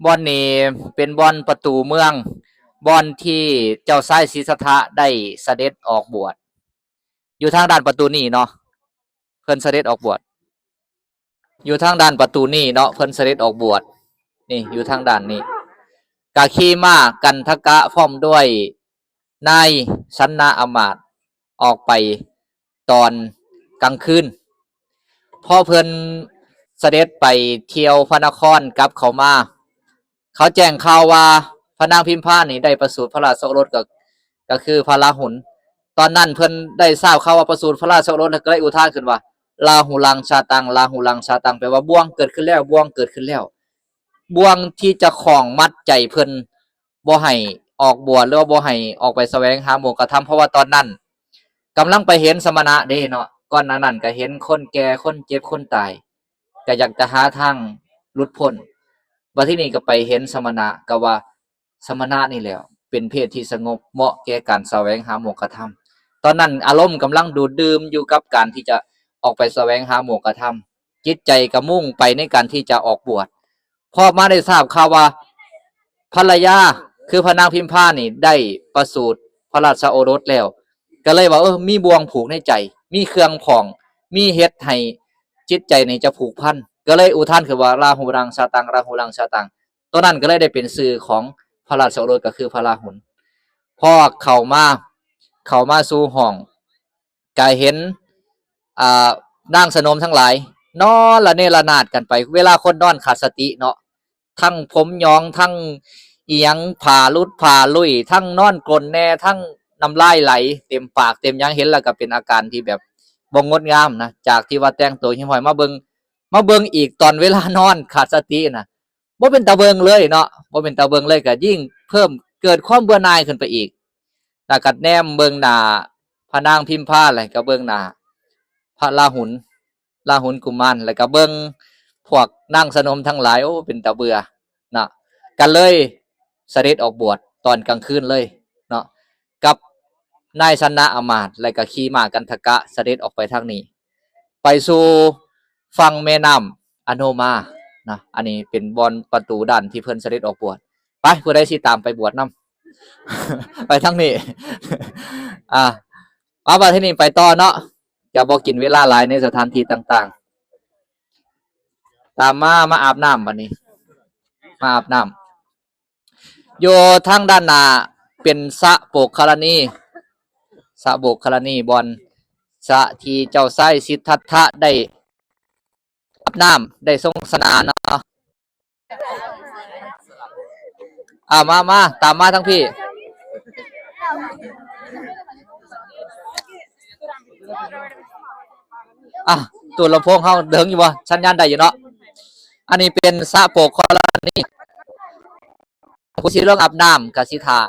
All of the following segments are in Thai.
บ่อนนี้เป็นบ่อนประตูเมืองบ่อนที่เจ้าชายสิทธัตถะได้เสด็จออกบวชอยู่ทางด้านประตูนี้เนาะเพิ่นเสด็จออกบวชอยู่ทางด้านประตูนี้เนาะเพิ่นเสด็จออกบวชนี่อยู่ทางด้านนี้กาขี่ม้ากันทกะพร้อมด้วยนายชันนะอมาตย์ออกไปตอนกลางคืนพอเพิ่นเสด็จไปเที่ยวพระนครกลับเข้ามาเขาแจ้งข่าวว่าพระนางพิมพานี่ได้ประสูติพระราชโอรสก็คือพระราหุลตอนนั้นเพิ่นได้ทราบข่าวว่าประสูติพระราชโอรสก็เลยอุทานขึ้นว่าลาหูลังชาตังลาหูลังชาตังแปลว่าบ่วงเกิดขึ้นแล้วบ่วงเกิดขึ้นแล้วบ่วงที่จะคล้องมัดใจเพิ่นบ่ให้ออกบวชหรือว่าบ่ให้ออกไปแสวงหาโมกขธรรมเพราะว่าตอนนั้นกำลังไปเห็นสมณะเด้เนาะก่อนหน้านั้นก็เห็นคนแก่คนเจ็บคนตายก็อยากจะหาทางหลุดพ้นบัดทีนี้ก็ไปเห็นสมณะก็ว่าสมณะนี่แหละเป็นเพศที่สงบเหมาะแก่การแสวงหาโมกขธรรมตอนนั้นอารมณ์กำลังดูดดื่มอยู่กับการที่จะออกไปแสวงหาโมกขธรรมจิตใจก็มุ่งไปในการที่จะออกบวชพอมาได้ทราบข่าวว่าภรรยาคือพระนางพิมพานี่ได้ประสูติพระราชโอรสแล้วก็เลยว่ามีบ่วงผูกในใจมีเครื่องผ่องมีเฮ็ดให้จิตใจนี่จะผูกพันก็เลยอุทานคือว่าราหูรังชาตังราหูรังชาตังตัวนั้นก็เลยได้เป็นชื่อของพระราชโอรสก็คือพระราหุลพอเข้ามาสู่ห้องก็เห็นนางสนมทั้งหลายนอนละเนระนาดกันไปเวลาคนนอนขาดสติเนาะทั้งผมยองทั้งเอียงผ่าลุดผ่าลุยทั้งนอนกลนแน่ทั้งน้ำลายไหลเต็มปากเต็มยังเห็นแล้วก็เป็นอาการที่แบบบ่งดงามนะจากที่ว่าแต่งตัวหิ้มห้อยมาเบิ่งอีกตอนเวลานอนขาดสตินะบ่เป็นตาเบิงเลยเนาะบ่เป็นตาเบิงเลยก็ยิ่งเพิ่มเกิดความเบื่อหน่ายขึ้นไปอีกแล้วก็แนมเบิ่งหน้าพระนางพิมพาอะไรก็เบิ่งหน้าพระราหุลกุมารแล้วก็เบิ่งพวกนางสนมทั้งหลายโอ้เป็นตาเบื่อนะกันเลยเสด็จออกบวชตอนกลางคืนเลยเนาะกับนายชนะอมาตย์แล้วก็ขี่ม้ากันทกะเสด็จออกไปทางนี้ไปสู่ฝั่งแม่น้ำอโนมานะอันนี้เป็นบอนประตูด้านที่เพิ่นเสด็จออกบวชไปผู้ใดสิตามไปบวชนำ ไปทางนี้ เอาไปที่นี่ไปต่อเนาะอย่าบอกกินเวลาหลายในสถานที่ต่างๆตามมาอาบน้ำบัดนี้มาอาบน้ำโยทางด้านหน้าเป็นสระโปกคารณีสระโบกคารณีบอนสระที่เจ้าชายสิทธัตถะได้อาบน้ำได้ทรงสนานเนาะมาตามมาทั้งพี่ตัวลำโพงเขาเดิงอยู่บ่สัญญาณได้อยู่เนาะอันนี้เป็นสระโปกคารณีผู้สิลงอาบน้ำกับสิทา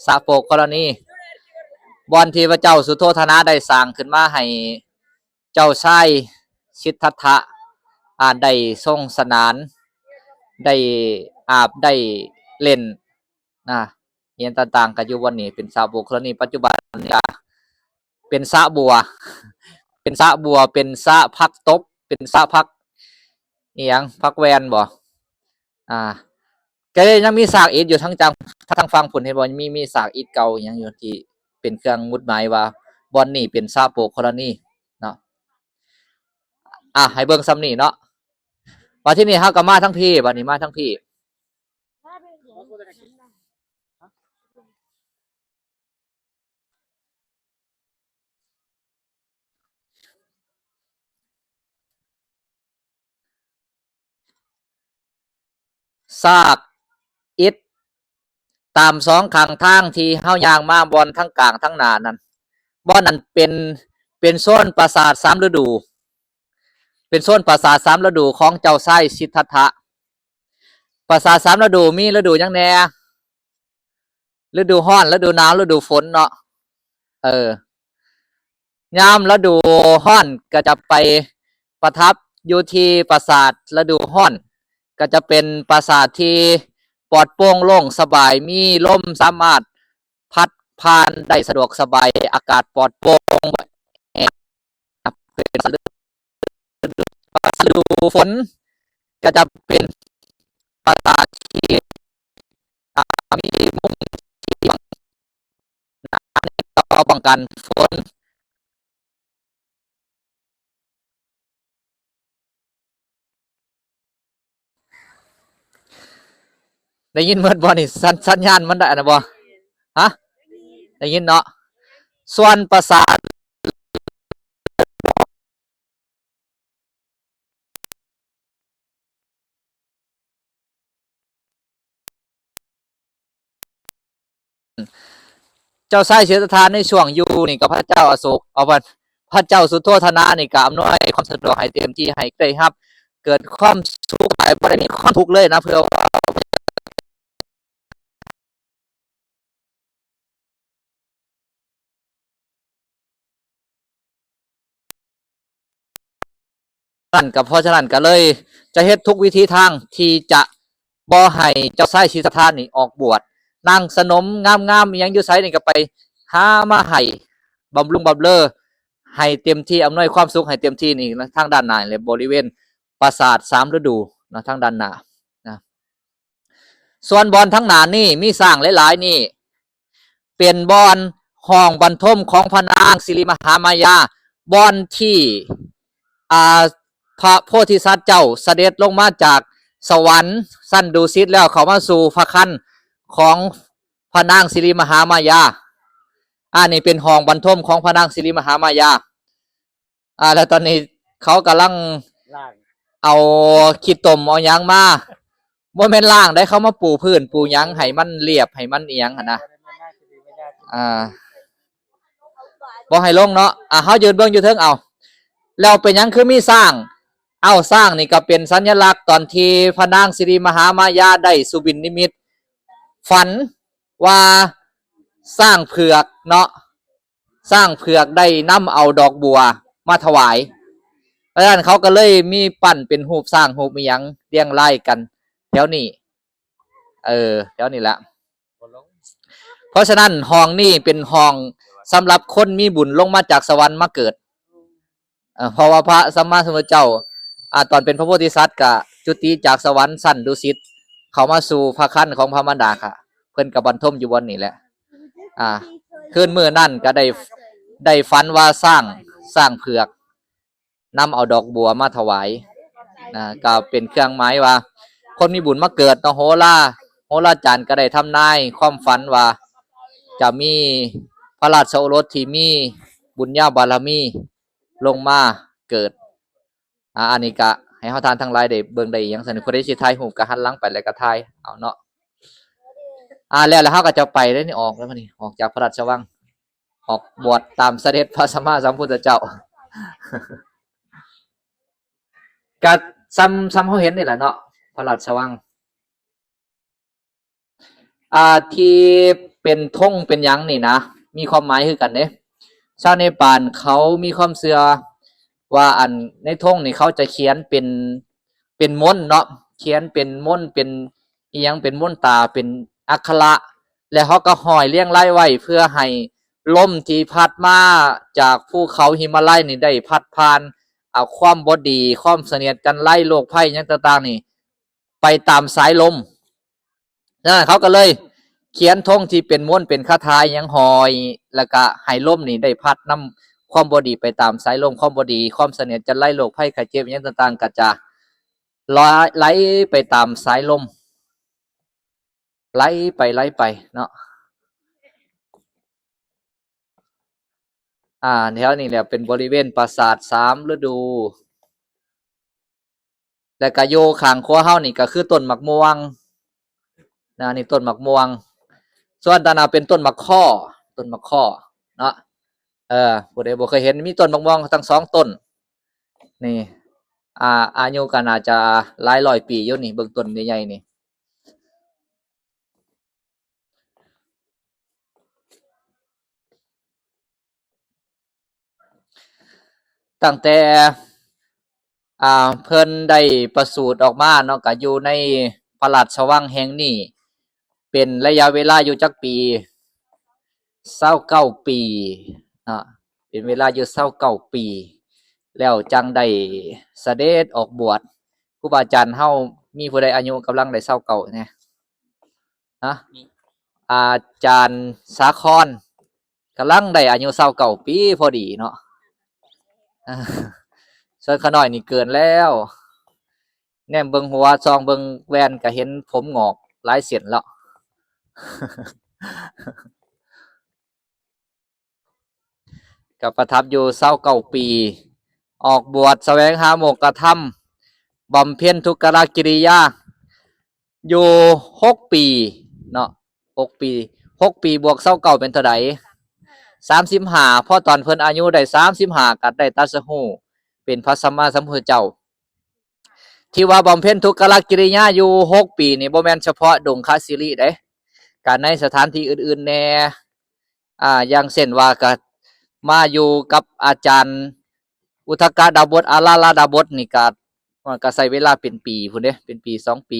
สระโปกกรณีบอนที่พระเจ้าสุโธทนะได้สร้างขึ้นมาให้เจ้าชายสิทธัตถะได้ทรงสนานได้อาบได้เล่นนะเรียนต่างๆกันอยู่วันนี้เป็นสระโปกกรณีปัจจุบันก็เป็นสระบัวเป็นสระบัวเป็นสระพักตบเป็นสระพักเอียงพักแวนบ่ก็ยังมีซากอิฐอยู่ทั้งจังทางฝั่งผุนเห็นบ่มีซากอิฐเก่ายังอยู่ที่เป็นเครื่องมุดหมายว่าบ่อนนี้เป็นซาโปกกรณีเนาะให้เบิ่งซ้ำนี่เนาะว่าที่นี่เฮาก็มาทั้งพี่บัดนี้มาทั้งพี่ซากอิฐตามสองข้างทางที่เฮาย่างมาบ่อนทั้งกลางทั้งหน้านั่นบ่อนนั้นเป็นโซนปราสาท3ฤดูเป็นโซนปราสาท3ฤดูของเจ้าชายสิทธัตถะปราสาท3ฤดูมีฤดูหยังแหน่ฤดูร้อนฤดูหนาวฤดูฝนเนาะยามฤดูร้อนก็จะไปประทับอยู่ที่ปราสาทฤดูร้อนก็จะเป็นปราสาทที่ปลอดโปร่งโล่งสบายมีลมสามารถพัดผ่านได้สะดวกสบายอากาศปลอดโปร่งเป็นฤดูฝนก็จะเป็น ปราสาทที่มีมุมที่บังต่อป้องกันฝนได้ยินเมื่อบ่นี่สัญญาณมันได้นะบ่ฮะได้ยินเนาะส่วนปราสาทเจ้าชายสิทธัตถะในช่วงอยู่นี่กับพระเจ้าอโศกเอาพระเจ้าสุโธทนะนี่ก็อำนวยความสะดวกให้เต็มที่ให้ได้ครับ เกิดความสุขบ่ได้มีความทุกข์เลยนะเพื่อว่านั่นก็เพราะฉะนั้นก็เลยจะเฮ็ดทุกวิธีทางที่จะบ่ให้เจ้าชายสิทธัตถะนี่ออกบวชนางสนมงามๆอิหยังอยู่ไสนี่ก็ไปหามาให้บำรุงบำเรอให้เต็มที่อำนวยความสุขให้เต็มที่นี่ทางด้านหน้าเลยบริเวณปราสาท3ฤดูนะทางด้านหน้านะส่วนบอนทั้งหน้านี่มีสร้างหลายๆนี่เป็นบอนห้องบรรทมของพระนางสิริมหามายาบอนที่พระโพธิสัตว์เจ้าเสด็จลงมาจากสวรรค์สั้นดูซิดแล้วเขามาสู่พระคันของพระนางสิริมหามายานี่เป็นห้องบรรทมของพระนางสิริมหามายาแล้วตอนนี้เขากำลังเอาขีดตมเอาหยังมาบ่แม่นล่างได้เขามาปูพื้นปูหยังให้มันเรียบให้มันเอียงนะบ่ให้ลงเนาะเฮายืนเบิ่งอยู่เทิงเอาแล้วเป็นหยังคือมีสร้างสร้างนี่ก็เป็นสัญลักษณ์ตอนที่พระนางสิริมหามายาได้สุบินนิมิตฝันว่าสร้างเผือกเนาะสร้างเผือกได้นำเอาดอกบัวมาถวายเพราะฉะนั้นเขาก็เลยมีปั้นเป็นรูปสร้างรูปมีหยังเรียงรายกันแถวนี้แถวนี้แหละเพราะฉะนั้นห้องนี้เป็นห้องสำหรับคนมีบุญลงมาจากสวรรค์มาเกิดเพราะว่าพระสัมมาสัมพุทธเจ้าตอนเป็นพระโพธิสัตว์ก็จุติจากสวรรค์สั้นดุสิตเขามาสู่พระคันของพระมารดาค่ะเพิ่นกับบรรทมอยู่บนนี่แหละคืนมื้อนั่นก็ได้ฝันว่าสร้างเผือกนำเอาดอกบัวมาถวายก็เป็นเครื่องหมายว่าคนมีบุญมาเกิดเนาะโหราจารย์ก็ได้ทำนายความฝันว่าจะมีพระราชโอรสที่มีบุญญาบารมีลงมาเกิดอันนี้ก็ให้เฮาทานทั้งหลายได้เบิ่งได้หยังซั่นผู้ใดสิถ่ายรูปก็หันหลังไปแล้วก็ถ่ายเอาเนาะแล้วเฮาก็จะไปได้นี่ออกแล้วมื้อนี้ออกจากพระราชวังออกบวชตามเสด็จพระสัมมาสัมพุทธเจ้าก็ซ้ำเฮาเห็นนี่แหละเนาะพระราชวังที่เป็นธงเป็นหยังนี่นะมีความหมายคือกันเด้ชาวเนปาลเขามีความเชื่อว่าอันในธงนี่เขาจะเขียนเป็นมนต์เนาะเขียนเป็นมนต์เป็นอีหยังเป็นมนต์ตาเป็นอักขระแล้วเขาก็ห้อยเรียงรายไว้เพื่อให้ลมที่พัดมาจากภูเขาหิมาลัยนี่ได้พัดผ่านความบ่ดีความเสนียดจันไล่โรคภัยหยังต่างๆนี่ไปตามสายลมเขาก็เลยเขียนธงที่เป็นม้วนเป็นคาถาหยังหอยแล้วก็ให้ลมนี่ได้พัดนำความบ่ดีไปตามสายลมความบ่ดีความเสนียดจันไล่โรคภัยไข้เจ็บหยังต่างๆก็จะไหลไปตามสายลมไหลไปเนาะแถวนี้แหละเป็นบริเวณปราสาท3ฤดูแล้วก็อยู่ข้างครัวเฮานี่ก็คือต้นมะม่วงนี่ต้นมะม่วงส่วนด้านหน้าเป็นต้นมะข้อเนาะผู้ใดบ่เคยเห็นมีต้นมะม่วงทั้ง2ต้นนี่อายุก็น่าจะหลายร้อยปีอยู่นี่เบิ่งต้นใหญ่ๆนี่ตั้งแต่เพิ่นได้ประสูติออกมาเนาะก็อยู่ในพระราชวังแห่งนี้เป็นระยะเวลาอยู่จักปี29ปีเป็นเวลาอยู่29ปีแล้วจังได้เสด็จออกบวชครูบาอาจารย์เฮา มีผู้ใดอายุกำลังได้29แหน่ฮะอาจารย์สาครกำลังได้อายุ29ปีพอดีเนาะ ส่วนขาน้อยนี่เกินแล้วแนมเบิ่งหัวซองเบิ่งแว่นก็เห็นผมงอกหลายเส้นแล้ว ก็ประทับอยู่29ปี ออกบวชแสวงหาโมกขธรรมบำเพ็ญทุกขกิริยาอยู่6ปีเนาะ6 ปีบวก29เป็นเท่าใด35พอตอนเพิ่นอายุได้35ก็ได้ตรัสรู้เป็นพระสัมมาสัมพุทธเจ้าที่ว่าบำเพ็ญทุกขกิริยาอยู่6ปีนี่บ่แม่นเฉพาะดงคสิริเด้การในสถานที่อื่นๆแน่อย่างเช่นว่าก็มาอยู่กับอาจารย์อุทกดาบทอาราลาดาบทนี่ก็มันก็ใช้เวลาเป็นปีพุ่นเด้เป็นปี2ปี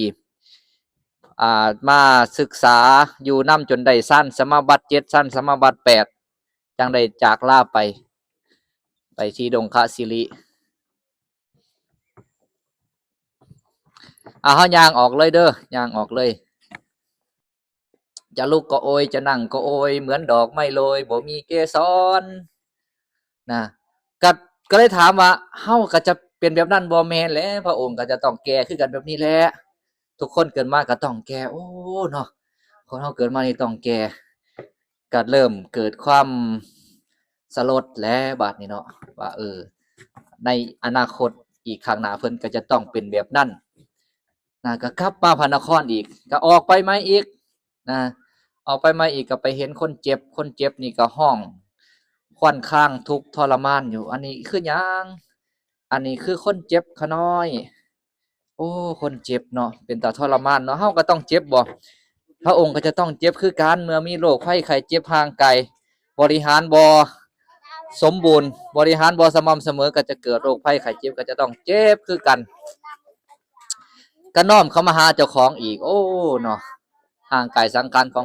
มาศึกษาอยู่นำจนได้ชั้นสมาบัติ7ชั้นสมาบัติ8จังได้จากลาไปที่ดงคสิริเฮาย่างออกเลยเด้อย่างออกเลยจะลุกก็โอยจะนั่งก็โอยเหมือนดอกไม้โรยบ่มีเกสรนะก็ก็เลยถามว่าเฮาก็จะเป็นแบบนั้นบ่แม่นแหละพระองค์ก็จะต้องแก่คือกันแบบนี้แหละทุกคนเกิดมาก็ต้องแก่โอ้เนาะคนเฮาเกิดมานี่ต้องแก่ก็เริ่มเกิดความสลดแล้วบัดนี้เนาะว่าในอนาคตอีกข้างหน้าเพิ่นก็จะต้องเป็นแบบนั้นนะก็กลับมาพระนครอีกก็ออกไปใหม่อีกนะออกไปใหม่อีกก็ไปเห็นคนเจ็บนี่ก็ห้องค่อนข้างทุกข์ทรมานอยู่อันนี้คือหยังอันนี้คือคนเจ็บขาน้อยโอ้คนเจ็บเนาะเป็นตาทรมานเนาะเฮาก็ต้องเจ็บบ่พระองค์ก็จะต้องเจ็บคือกันเมื่อมีโรคภัยไข้เจ็บห่างไกลบริหารบ่สมบูรณ์บริหารบ่สม่ำเสมอก็จะเกิดโรคภัยไข้เจ็บก็จะต้องเจ็บคือกันก็น้อมเข้ามาหาเจ้าของอีกโอ้เนาะห่างไกลสังขารของ